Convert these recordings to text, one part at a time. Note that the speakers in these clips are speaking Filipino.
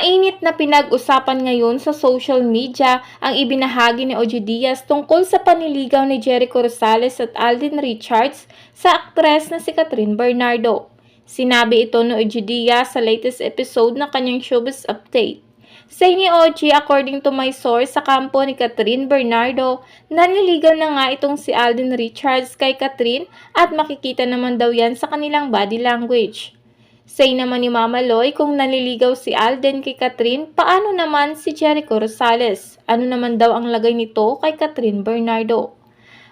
Mainit na pinag-usapan ngayon sa social media ang ibinahagi ni Ogie Diaz tungkol sa panliligaw ni Jericho Rosales at Alden Richards sa aktres na si Catherine Bernardo. Sinabi ito ni Ogie Diaz sa latest episode ng kanyang Showbiz Update. Say ni Ogie, according to my source sa kampo ni Catherine Bernardo, nanliligaw na nga itong si Alden Richards kay Catherine at makikita naman daw yan sa kanilang body language. Say naman ni Mama Loy, kung naliligaw si Alden kay Catherine, paano naman si Jericho Rosales? Ano naman daw ang lagay nito kay Catherine Bernardo?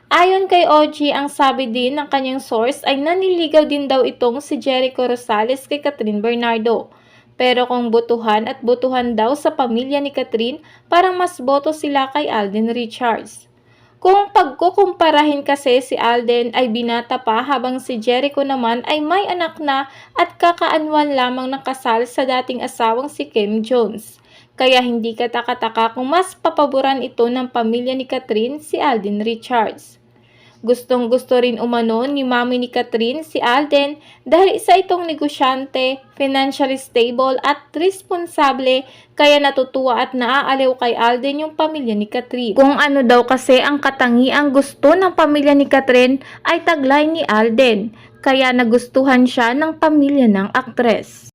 Ayon kay Ogie, ang sabi din ng kanyang source ay nanliligaw din daw itong si Jericho Rosales kay Catherine Bernardo. Pero kung botohan at botohan daw sa pamilya ni Catherine, parang mas boto sila kay Alden Richards. Kung pagkukumparahin kasi si Alden ay binata pa habang si Jericho naman ay may anak na at kakaanwan lamang ng kasal sa dating asawang si Kim Jones. Kaya hindi kataka-taka kung mas papaboran ito ng pamilya ni Catherine si Alden Richards. Gustong-gusto rin umano ni mami ni Catherine si Alden dahil isa itong negosyante, financially stable at responsable, kaya natutuwa at naaaliw kay Alden yung pamilya ni Catherine. Kung ano daw kasi ang katangiang gusto ng pamilya ni Catherine ay taglay ni Alden, kaya nagustuhan siya ng pamilya ng aktres.